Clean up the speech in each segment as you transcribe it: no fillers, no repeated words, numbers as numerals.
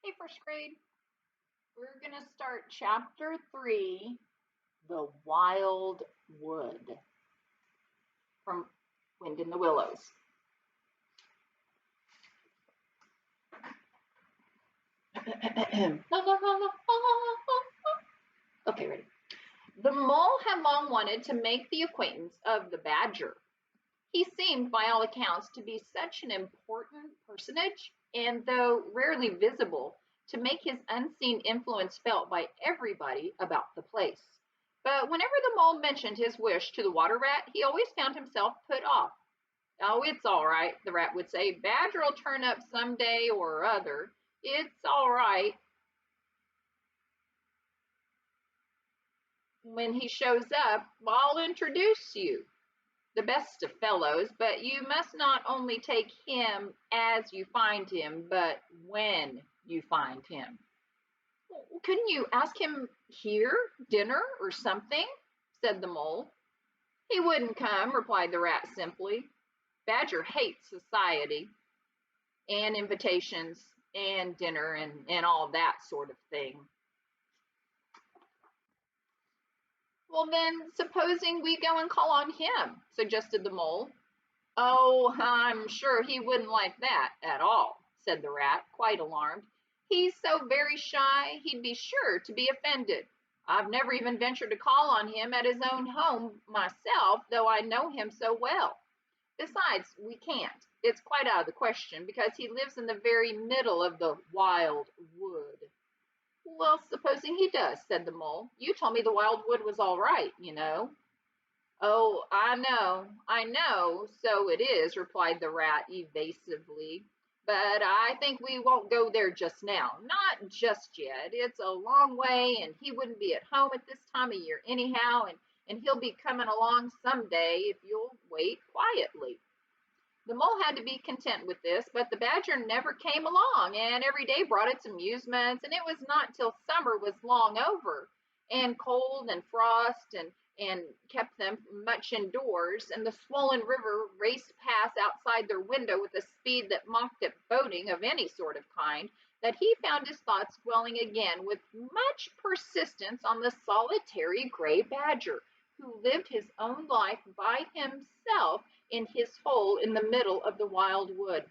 Hey, first grade, we're going to start chapter 3, The Wild Wood, from Wind in the Willows. Okay, ready. The mole had long wanted to make the acquaintance of the badger. He seemed, by all accounts, to be such an important personage, and though rarely visible, to make his unseen influence felt by everybody about the place. But whenever the mole mentioned his wish to the water rat, he always found himself put off. Oh, it's all right, the rat would say. Badger'll turn up some day or other. It's all right. When he shows up, I'll introduce you. The best of fellows, but you must not only take him as you find him, but when you find him. Couldn't you ask him here, dinner or something? Said the mole. He wouldn't come, replied the rat simply. Badger hates society and invitations and dinner and all that sort of thing. Well, then, supposing we go and call on him, suggested the mole. Oh, I'm sure he wouldn't like that at all, said the rat, quite alarmed. He's so very shy, he'd be sure to be offended. I've never even ventured to call on him at his own home myself, though I know him so well. Besides, we can't. It's quite out of the question, because he lives in the very middle of the wild wood. Well, supposing he does, said the mole. You told me the wild wood was all right, you know. Oh, I know, so it is, replied the rat evasively. But I think we won't go there just now. Not just yet. It's a long way, and he wouldn't be at home at this time of year anyhow, and he'll be coming along someday if you'll wait quietly. The mole had to be content with this, but the badger never came along, and every day brought its amusements, and it was not till summer was long over, and cold and frost and kept them much indoors, and the swollen river raced past outside their window with a speed that mocked at boating of any sort of kind, that he found his thoughts dwelling again with much persistence on the solitary gray badger, who lived his own life by himself in his hole in the middle of the wild wood.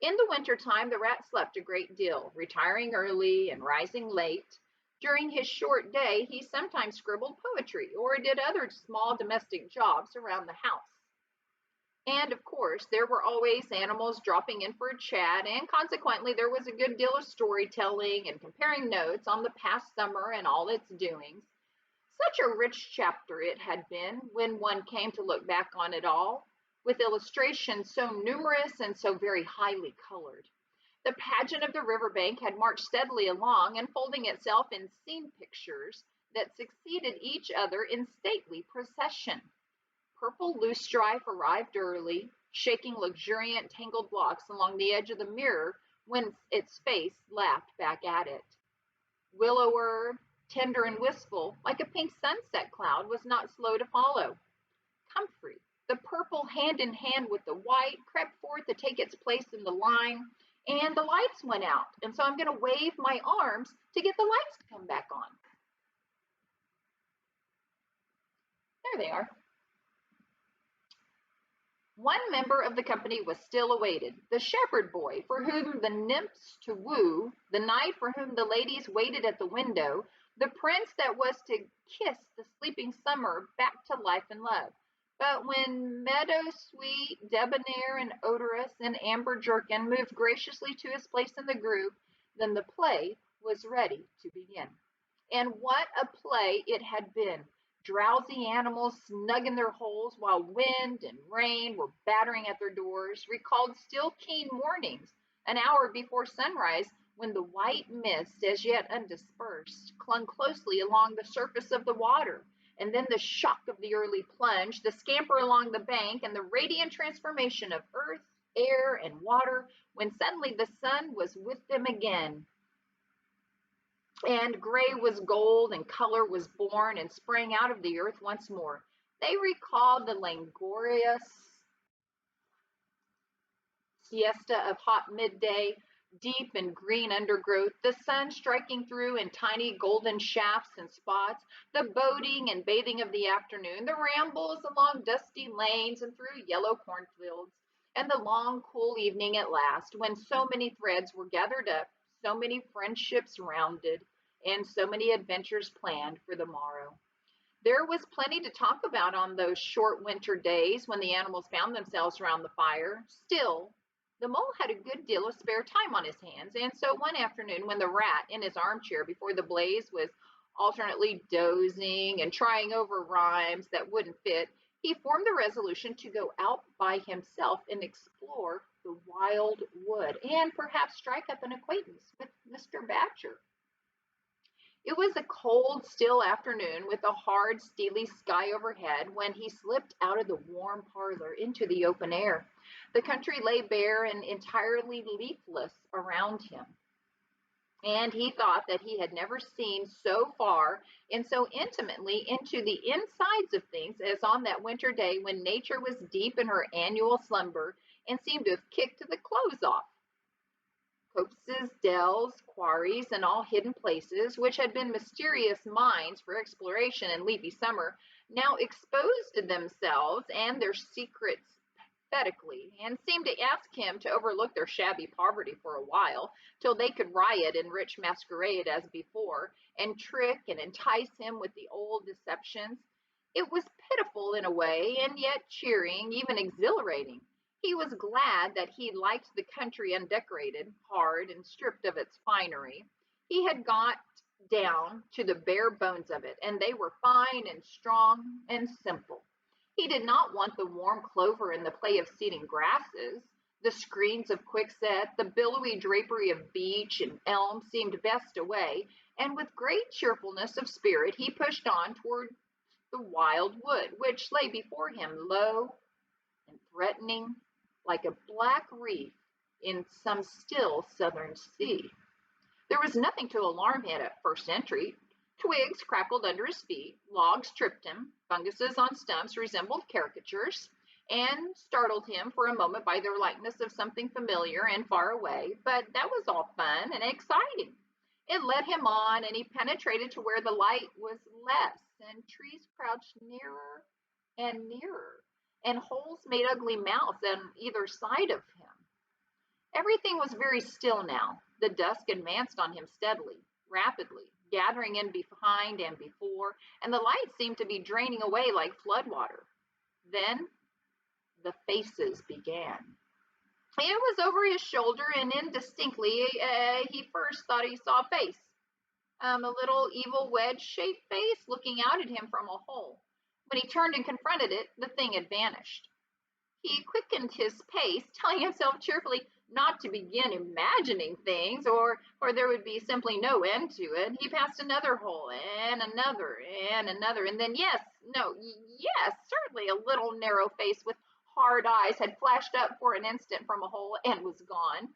In the winter time, the rat slept a great deal, retiring early and rising late. During his short day, he sometimes scribbled poetry or did other small domestic jobs around the house. And of course, there were always animals dropping in for a chat, and consequently, there was a good deal of storytelling and comparing notes on the past summer and all its doings. Such a rich chapter it had been when one came to look back on it all, with illustrations so numerous and so very highly colored. The pageant of the riverbank had marched steadily along, unfolding itself in scene pictures that succeeded each other in stately procession. Purple loosestrife arrived early, shaking luxuriant tangled locks along the edge of the mirror when its face laughed back at it. Willow herb, tender and wistful, like a pink sunset cloud, was not slow to follow. Comfrey, the purple hand in hand with the white, crept forth to take its place in the line, and the lights went out, and so I'm going to wave my arms to get the lights to come back on. There they are. One member of the company was still awaited, the shepherd boy, for whom the nymphs to woo, the knight for whom the ladies waited at the window, the prince that was to kiss the sleeping summer back to life and love. But when meadow sweet, debonair and odorous and amber jerkin moved graciously to his place in the group, then the play was ready to begin. And what a play it had been! Drowsy animals snug in their holes while wind and rain were battering at their doors recalled still keen mornings, an hour before sunrise, when the white mist, as yet undispersed, clung closely along the surface of the water, and then the shock of the early plunge, the scamper along the bank, and the radiant transformation of earth, air, and water, when suddenly the sun was with them again, and gray was gold, and color was born and sprang out of the earth once more. They recalled the languorous siesta of hot midday, deep and green undergrowth, the sun striking through in tiny golden shafts and spots, the boating and bathing of the afternoon, the rambles along dusty lanes and through yellow cornfields, and the long, cool evening at last, when so many threads were gathered up, so many friendships rounded, and so many adventures planned for the morrow. There was plenty to talk about on those short winter days when the animals found themselves around the fire. Still, the mole had a good deal of spare time on his hands, and so one afternoon, when the rat, in his armchair before the blaze, was alternately dozing and trying over rhymes that wouldn't fit, he formed the resolution to go out by himself and explore the wild wood and perhaps strike up an acquaintance with Mr. Badger. It was a cold, still afternoon with a hard, steely sky overhead when he slipped out of the warm parlor into the open air. The country lay bare and entirely leafless around him, and he thought that he had never seen so far and so intimately into the insides of things as on that winter day when nature was deep in her annual slumber and seemed to have kicked the clothes off. Copses, dells, quarries, and all hidden places, which had been mysterious mines for exploration in leafy summer, now exposed themselves and their secrets pathetically, and seemed to ask him to overlook their shabby poverty for a while, till they could riot in rich masquerade as before, and trick and entice him with the old deceptions. It was pitiful in a way, and yet cheering, even exhilarating. He was glad that he liked the country undecorated, hard, and stripped of its finery. He had got down to the bare bones of it, and they were fine and strong and simple. He did not want the warm clover and the play of seeding grasses. The screens of quickset, the billowy drapery of beech and elm seemed best away, and with great cheerfulness of spirit he pushed on toward the wild wood, which lay before him low and threatening, like a black reef in some still southern sea. There was nothing to alarm him at first entry. Twigs crackled under his feet, logs tripped him, funguses on stumps resembled caricatures, and startled him for a moment by their likeness of something familiar and far away, but that was all fun and exciting. It led him on, and he penetrated to where the light was less, and trees crouched nearer and nearer, and holes made ugly mouths on either side of him. Everything was very still now. The dusk advanced on him steadily, rapidly, gathering in behind and before, and the light seemed to be draining away like floodwater. Then the faces began. It was over his shoulder, and indistinctly he first thought he saw a face, a little evil wedge-shaped face looking out at him from a hole. When he turned and confronted it, the thing had vanished. He quickened his pace, telling himself cheerfully not to begin imagining things, or there would be simply no end to it. He passed another hole, and another, and then yes, certainly a little narrow face with hard eyes had flashed up for an instant from a hole and was gone.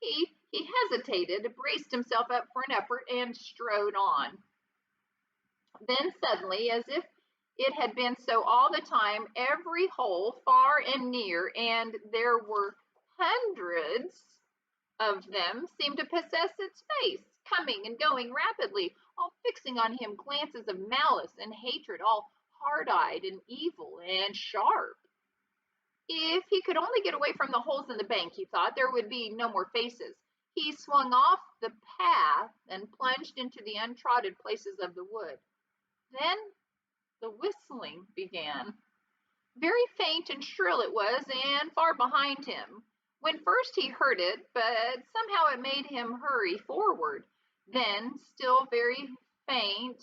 He hesitated, braced himself up for an effort, and strode on. Then suddenly, as if it had been so all the time, every hole, far and near, and there were hundreds of them, seemed to possess its face, coming and going rapidly, all fixing on him glances of malice and hatred, all hard-eyed and evil and sharp. If he could only get away from the holes in the bank, he thought, there would be no more faces. He swung off the path and plunged into the untrodden places of the wood. Then the whistling began. Very faint and shrill it was, and far behind him. When first he heard it, but somehow it made him hurry forward. Then, still very faint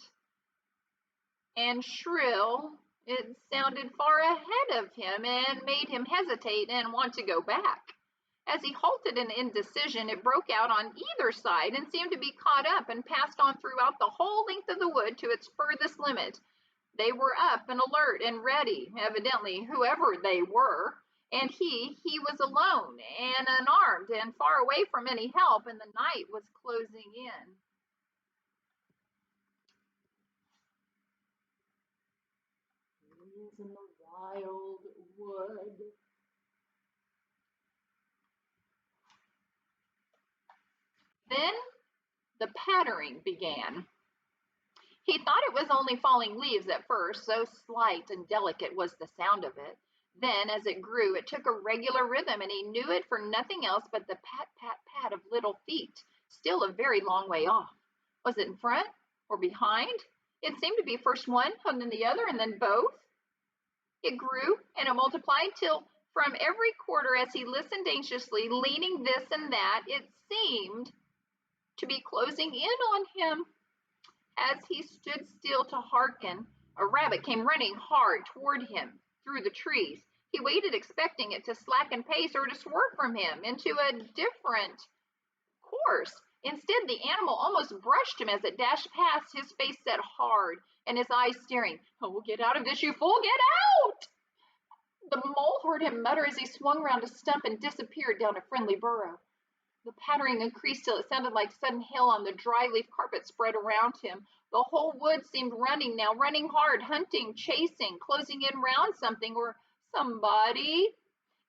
and shrill, it sounded far ahead of him and made him hesitate and want to go back. As he halted in indecision, it broke out on either side and seemed to be caught up and passed on throughout the whole length of the wood to its furthest limit. They were up and alert and ready, evidently, whoever they were, and he was alone and unarmed and far away from any help, and the night was closing in. He is in the wild wood. Then the pattering began. He thought it was only falling leaves at first, so slight and delicate was the sound of it. Then, as it grew, it took a regular rhythm, and he knew it for nothing else but the pat, pat, pat of little feet, still a very long way off. Was it in front or behind? It seemed to be first one, and then the other, and then both. It grew and it multiplied till from every quarter, as he listened anxiously, leaning this and that, it seemed to be closing in on him. As he stood still to hearken, a rabbit came running hard toward him through the trees. He waited, expecting it to slacken pace or to swerve from him into a different course. Instead, the animal almost brushed him as it dashed past, his face set hard and his eyes staring. "Oh, get out of this, you fool, get out!" The mole heard him mutter as he swung round a stump and disappeared down a friendly burrow. The pattering increased till it sounded like sudden hail on the dry leaf carpet spread around him. The whole wood seemed running now, running hard, hunting, chasing, closing in round something or somebody.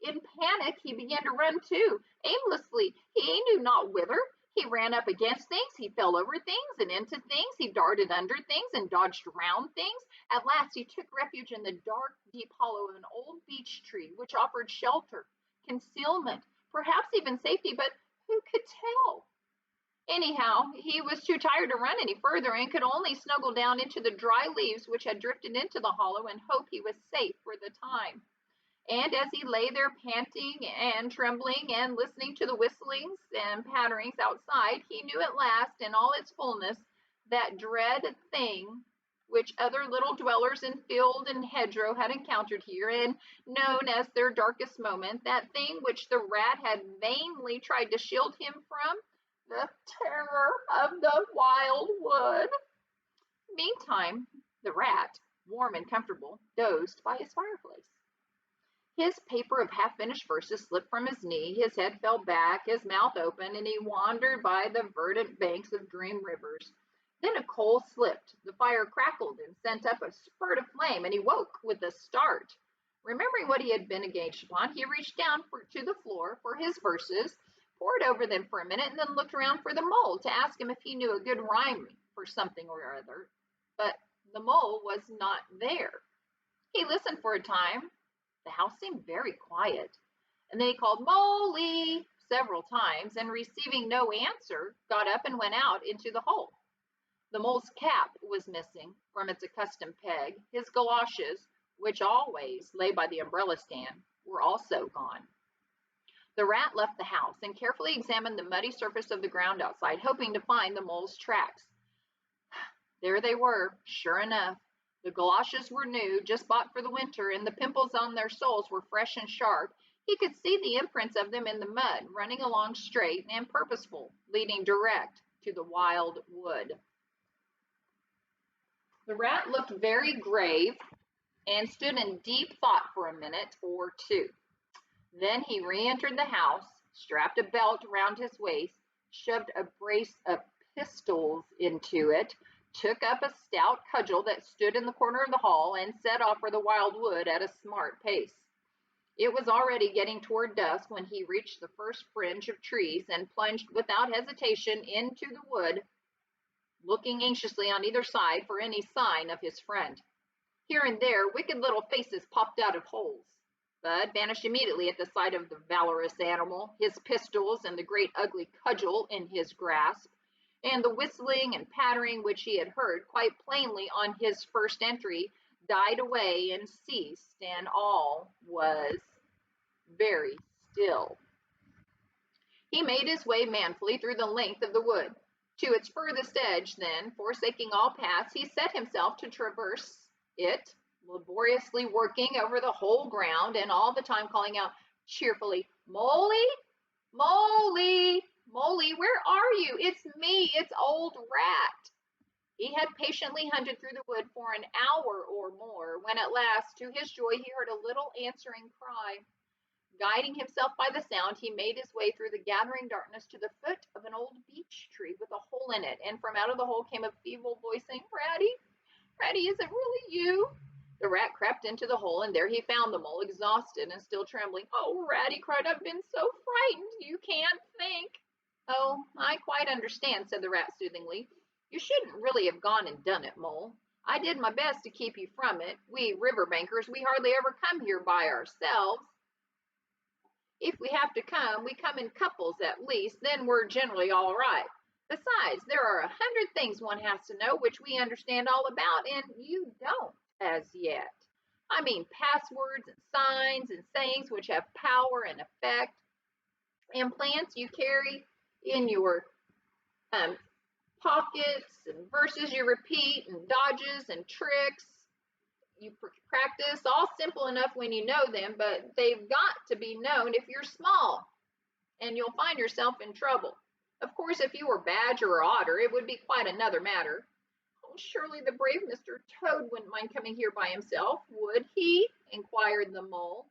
In panic, he began to run too, aimlessly. He knew not whither. He ran up against things, he fell over things and into things, he darted under things and dodged around things. At last, he took refuge in the dark, deep hollow of an old beech tree, which offered shelter, concealment, perhaps even safety, but who could tell? Anyhow, he was too tired to run any further and could only snuggle down into the dry leaves which had drifted into the hollow and hope he was safe for the time. And as he lay there panting and trembling and listening to the whistlings and patterings outside, he knew at last in all its fullness that dread thing which other little dwellers in field and hedgerow had encountered here, and known as their darkest moment, that thing which the rat had vainly tried to shield him from, the terror of the wild wood. Meantime, the rat, warm and comfortable, dozed by his fireplace. His paper of half-finished verses slipped from his knee, his head fell back, his mouth open, and he wandered by the verdant banks of dream rivers. Then a coal slipped, the fire crackled and sent up a spurt of flame, and he woke with a start. Remembering what he had been engaged upon, he reached down to the floor for his verses, pored over them for a minute, and then looked around for the mole to ask him if he knew a good rhyme for something or other. But the mole was not there. He listened for a time. The house seemed very quiet, and then he called "Molly" several times, and receiving no answer, got up and went out into the hole. The mole's cap was missing from its accustomed peg. His galoshes, which always lay by the umbrella stand, were also gone. The rat left the house and carefully examined the muddy surface of the ground outside, hoping to find the mole's tracks. There they were, sure enough. The galoshes were new, just bought for the winter, and the pimples on their soles were fresh and sharp. He could see the imprints of them in the mud, running along straight and purposeful, leading direct to the wild wood. The rat looked very grave and stood in deep thought for a minute or two. Then he re-entered the house, strapped a belt around his waist, shoved a brace of pistols into it, took up a stout cudgel that stood in the corner of the hall, and set off for the wild wood at a smart pace. It was already getting toward dusk when he reached the first fringe of trees and plunged without hesitation into the wood, looking anxiously on either side for any sign of his friend. Here and there, wicked little faces popped out of holes, but vanished immediately at the sight of the valorous animal, his pistols and the great ugly cudgel in his grasp, and the whistling and pattering which he had heard quite plainly on his first entry died away and ceased, and all was very still. He made his way manfully through the length of the wood. To its furthest edge, then, forsaking all paths, he set himself to traverse it, laboriously working over the whole ground, and all the time calling out cheerfully, "Molly, Molly, Molly, where are you? It's me, it's old Rat." He had patiently hunted through the wood for an hour or more, when at last, to his joy, he heard a little answering cry. Guiding himself by the sound, he made his way through the gathering darkness to the foot of an old beech tree with a hole in it, and from out of the hole came a feeble voice saying, "Ratty, Ratty, is it really you?" The rat crept into the hole, and there he found the mole, exhausted and still trembling. "Oh, Ratty," cried, "I've been so frightened, you can't think." "Oh, I quite understand, said the rat soothingly. You shouldn't really have gone and done it, Mole. I did my best to keep you from it. We riverbankers, we hardly ever come here by ourselves. If we have to come, we come in couples at least, then we're generally all right. Besides, there are 100 things one has to know which we understand all about, and you don't as yet. I mean, passwords and signs and sayings which have power and effect, and plants you carry in your um, pockets, and verses you repeat, and dodges and tricks you practice, all simple enough when you know them, but they've got to be known if you're small, and you'll find yourself in trouble. Of course, if you were Badger or Otter, it would be quite another matter. Oh, surely the brave Mr. Toad wouldn't mind coming here by himself, would he? Inquired the Mole.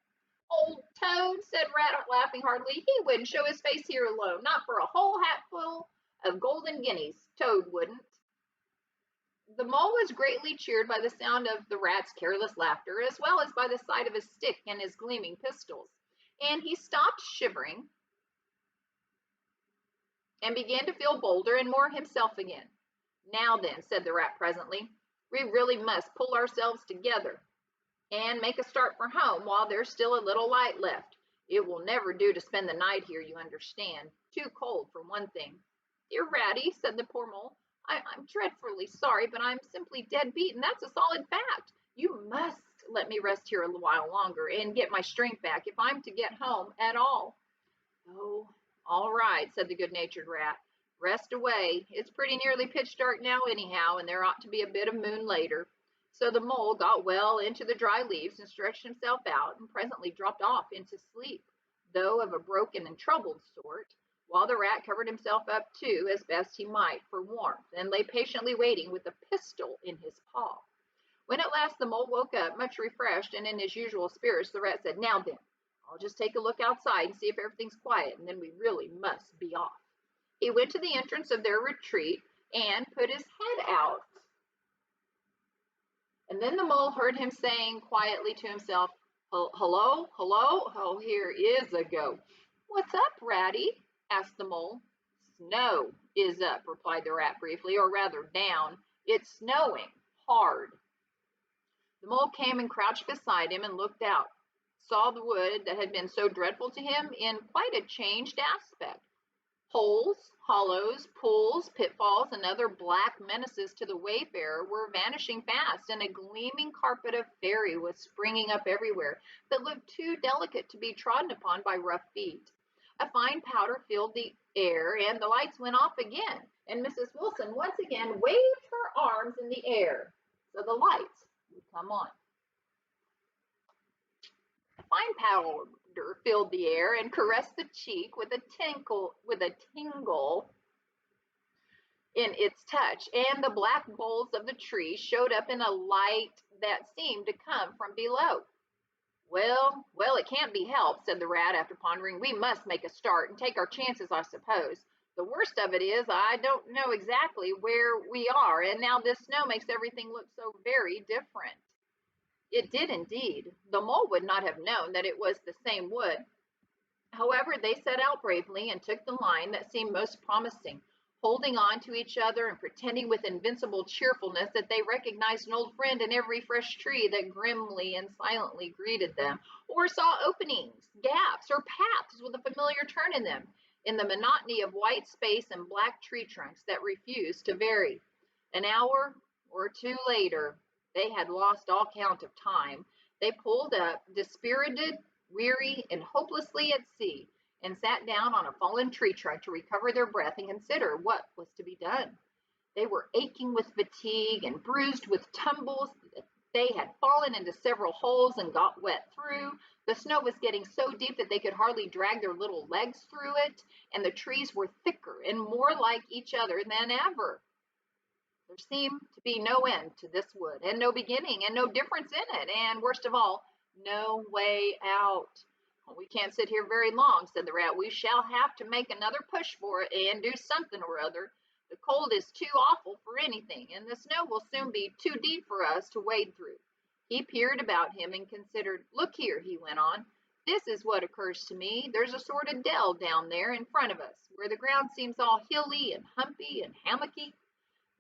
Old Toad, said Rat, laughing heartily, he wouldn't show his face here alone, not for a whole hatful of golden guineas. Toad wouldn't. The Mole was greatly cheered by the sound of the Rat's careless laughter, as well as by the sight of his stick and his gleaming pistols, and he stopped shivering and began to feel bolder and more himself again. Now then, said the Rat presently, we really must pull ourselves together and make a start for home while there's still a little light left. It will never do to spend the night here, you understand. Too cold, for one thing. Dear Ratty, said the poor Mole, I'm dreadfully sorry, but I'm simply dead beaten. That's a solid fact. You must let me rest here a while longer and get my strength back if I'm to get home at all. Oh, all right, said the good-natured Rat. Rest away. It's pretty nearly pitch dark now anyhow, and there ought to be a bit of moon later. So the Mole got well into the dry leaves and stretched himself out and presently dropped off into sleep, though of a broken and troubled sort, while the Rat covered himself up too as best he might for warmth and lay patiently waiting with a pistol in his paw. When at last the Mole woke up, much refreshed and in his usual spirits, the Rat said, Now then, I'll just take a look outside and see if everything's quiet, and then we really must be off. He went to the entrance of their retreat and put his head out. And then the Mole heard him saying quietly to himself, Hello, hello, oh, here is a go. What's up, Ratty? Asked the Mole. Snow is up, replied the Rat briefly, or rather down. It's snowing hard. The Mole came and crouched beside him and looked out, saw the wood that had been so dreadful to him in quite a changed aspect. Holes, hollows, pools, pitfalls, and other black menaces to the wayfarer were vanishing fast, and a gleaming carpet of fairy was springing up everywhere that looked too delicate to be trodden upon by rough feet. A fine powder filled the air, and the lights went off again, and Mrs. Wilson once again waved her arms in the air, so the lights would come on. Fine powder filled the air and caressed the cheek with a tingle in its touch, and the black boles of the tree showed up in a light that seemed to come from below. Well, it can't be helped, said the Rat after pondering. We must make a start and take our chances, I suppose. The worst of it is I don't know exactly where we are, and now this snow makes everything look so very different. It did indeed. The Mole would not have known that it was the same wood. However, they set out bravely and took the line that seemed most promising, holding on to each other and pretending with invincible cheerfulness that they recognized an old friend in every fresh tree that grimly and silently greeted them, or saw openings, gaps, or paths with a familiar turn in them, in the monotony of white space and black tree trunks that refused to vary. An hour or two later, they had lost all count of time. They pulled up, dispirited, weary, and hopelessly at sea, and sat down on a fallen tree trunk to recover their breath and consider what was to be done. They were aching with fatigue and bruised with tumbles. They had fallen into several holes and got wet through. The snow was getting so deep that they could hardly drag their little legs through it, and the trees were thicker and more like each other than ever. There seemed to be no end to this wood, and no beginning, and no difference in it, and worst of all, no way out. We can't sit here very long, said the Rat. We shall have to make another push for it and do something or other. The cold is too awful for anything, and the snow will soon be too deep for us to wade through. He peered about him and considered. Look here, he went on. This is what occurs to me. There's a sort of dell down there in front of us, where the ground seems all hilly and humpy and hammocky.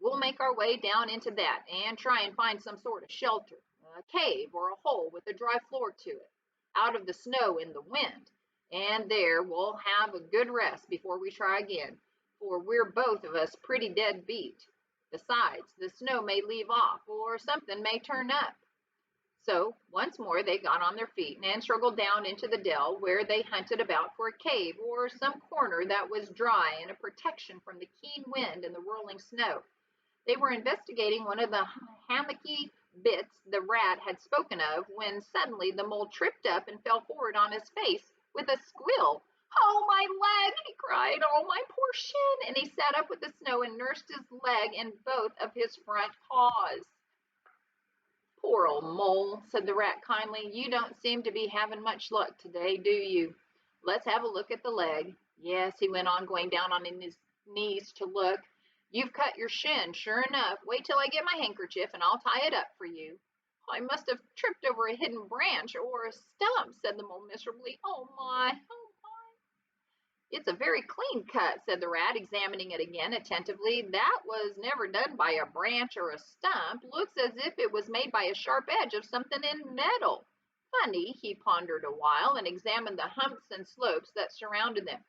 We'll make our way down into that and try and find some sort of shelter, a cave or a hole with a dry floor to it, out of the snow and the wind. And there we'll have a good rest before we try again, for we're both of us pretty dead beat. Besides, the snow may leave off or something may turn up. So once more they got on their feet and struggled down into the dell, where they hunted about for a cave or some corner that was dry and a protection from the keen wind and the whirling snow. They were investigating one of the hammocky bits the rat had spoken of when suddenly the mole tripped up and fell forward on his face with a squeal. "Oh, my leg!" he cried. "Oh, my poor shin!" And he sat up with the snow and nursed his leg in both of his front paws. "Poor old mole," said the rat kindly. "You don't seem to be having much luck today, do you? Let's have a look at the leg. Yes," he went on, going down on his knees to look. "You've cut your shin, sure enough. Wait till I get my handkerchief and I'll tie it up for you." "I must have tripped over a hidden branch or a stump," said the mole miserably. "Oh my, oh my." "It's a very clean cut," said the rat, examining it again attentively. "That was never done by a branch or a stump. Looks as if it was made by a sharp edge of something in metal. Funny." He pondered a while and examined the humps and slopes that surrounded them.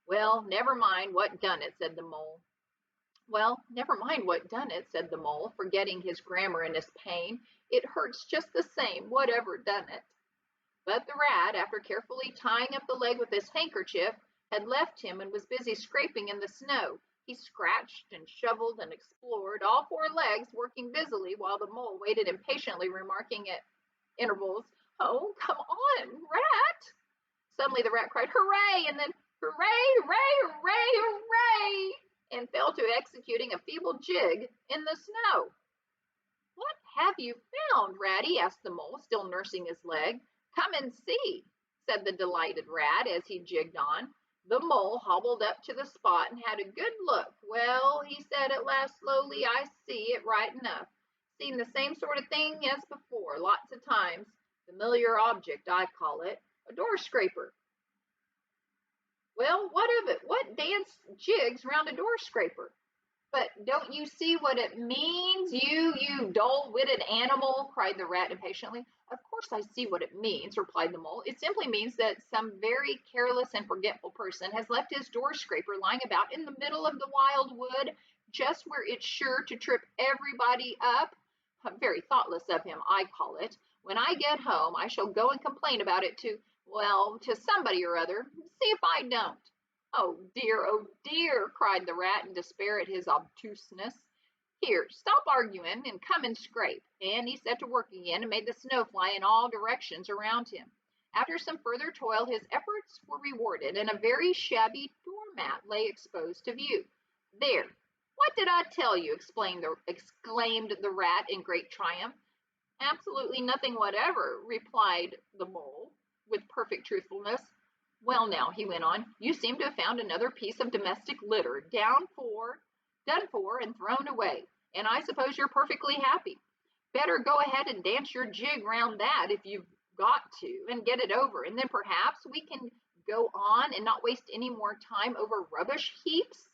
"Well, never mind what done it," said the mole. "Well, never mind what done it," said the mole, forgetting his grammar in his pain. "It hurts just the same, whatever done it." But the rat, after carefully tying up the leg with his handkerchief, had left him and was busy scraping in the snow. He scratched and shoveled and explored, all four legs working busily, while the mole waited impatiently, remarking at intervals, "Oh, come on, rat." Suddenly the rat cried, "Hooray!" and then, "Hooray, hooray, hooray, hooray!" and fell to executing a feeble jig in the snow. "What have you found, Ratty?" asked the mole, still nursing his leg. "Come and see," said the delighted rat as he jigged on. The mole hobbled up to the spot and had a good look. "Well," he said at last slowly, "I see it right enough. Seen the same sort of thing as before, lots of times. Familiar object, I call it. A door scraper." "Well, what of it? What dance jigs round a door scraper?" "But don't you see what it means, you dull-witted animal?" cried the rat impatiently. "Of course I see what it means," replied the mole. "It simply means that some very careless and forgetful person has left his door scraper lying about in the middle of the wild wood, just where it's sure to trip everybody up. Very thoughtless of him, I call it. When I get home, I shall go and complain about it to somebody or other. See if I don't." Oh dear," cried the rat in despair at his obtuseness. "Here, stop arguing and come and scrape." And he set to work again and made the snow fly in all directions around him. After some further toil, his efforts were rewarded, and a very shabby doormat lay exposed to view. "There, what did I tell you?" exclaimed the rat in great triumph. "Absolutely nothing whatever," replied the mole with perfect truthfulness. "Well now," he went on, "you seem to have found another piece of domestic litter, done for and thrown away, and I suppose you're perfectly happy. Better go ahead and dance your jig round that if you've got to, and get it over, and then perhaps we can go on and not waste any more time over rubbish heaps.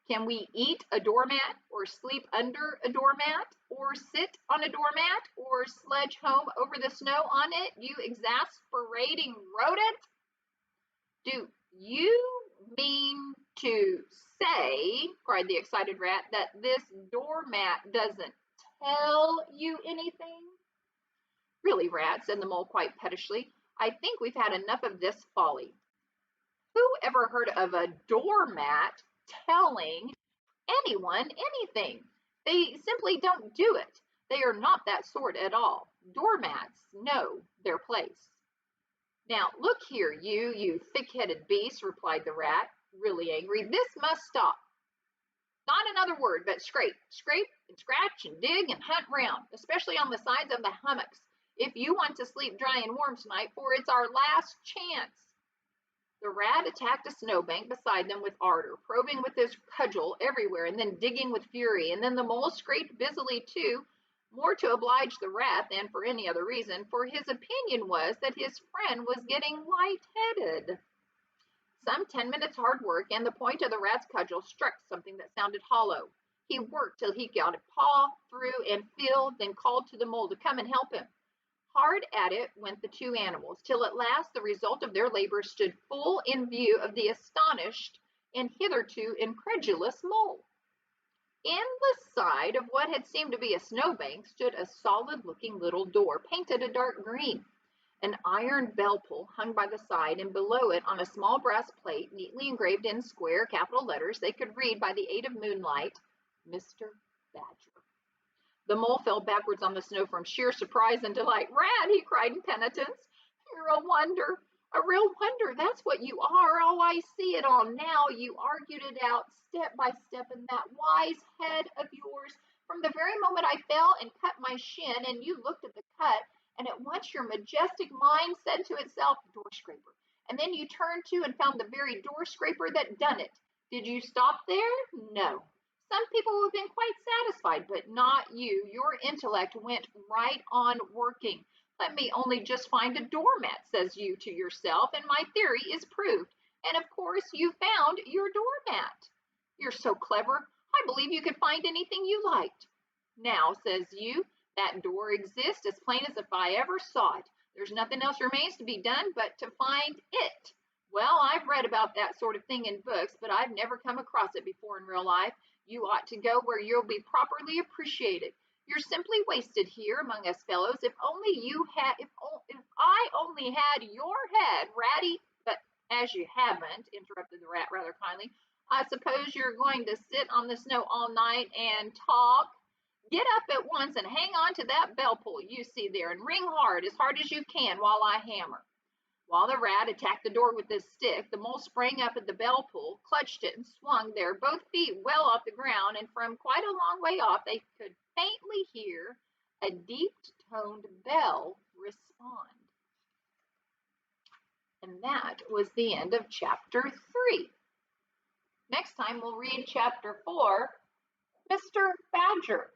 Can we eat a doormat, or sleep under a doormat, or sit on a doormat, or sledge home over the snow on it, you exasperating rodent?" "Do you mean to say," cried the excited rat, "that this doormat doesn't tell you anything?" "Really, rat," said the mole quite pettishly, "I think we've had enough of this folly. Who ever heard of a doormat telling anyone anything? They simply don't do it. They are not that sort at all. Doormats know their place." "Now, look here, you thick-headed beast," replied the rat, really angry. "This must stop. Not another word, but scrape, scrape, and scratch, and dig, and hunt round, especially on the sides of the hummocks, if you want to sleep dry and warm tonight, for it's our last chance." The rat attacked a snowbank beside them with ardor, probing with his cudgel everywhere, and then digging with fury, and then the mole scraped busily too, more to oblige the rat than for any other reason, for his opinion was that his friend was getting light-headed. Some 10 minutes hard work, and the point of the rat's cudgel struck something that sounded hollow. He worked till he got a paw through and filled, then called to the mole to come and help him. Hard at it went the two animals, till at last the result of their labor stood full in view of the astonished and hitherto incredulous mole. In the side of what had seemed to be a snowbank stood a solid-looking little door, painted a dark green. An iron bell pull hung by the side, and below it, on a small brass plate, neatly engraved in square capital letters, they could read by the aid of moonlight, Mr. Badger. The mole fell backwards on the snow from sheer surprise and delight. "Rat," he cried in penitence, "you're a wonder, a real wonder. That's what you are. Oh, I see it all now. You argued it out step by step in that wise head of yours from the very moment I fell and cut my shin, and you looked at the cut, and at once your majestic mind said to itself, 'Door scraper.' And then you turned to and found the very door scraper that done it. Did you stop there? No. Some people would have been quite satisfied, but not you. Your intellect went right on working. 'Let me only just find a doormat,' says you to yourself, and my theory is proved. And of course you found your doormat. You're so clever, I believe you could find anything you liked. Now,' says you, 'that door exists as plain as if I ever saw it. There's nothing else remains to be done but to find it.' Well, I've read about that sort of thing in books, but I've never come across it before in real life. You ought to go where you'll be properly appreciated. You're simply wasted here among us fellows. If I only had your head, Ratty, but as you haven't," interrupted the rat rather kindly, "I suppose you're going to sit on the snow all night and talk. Get up at once and hang on to that bell pull you see there, and ring hard, as hard as you can, while I hammer." While the rat attacked the door with his stick, the mole sprang up at the bell pull, clutched it, and swung there, both feet well off the ground, and from quite a long way off they could faintly hear a deep-toned bell respond. And that was the end of chapter 3. Next time we'll read chapter 4, Mr. Badger.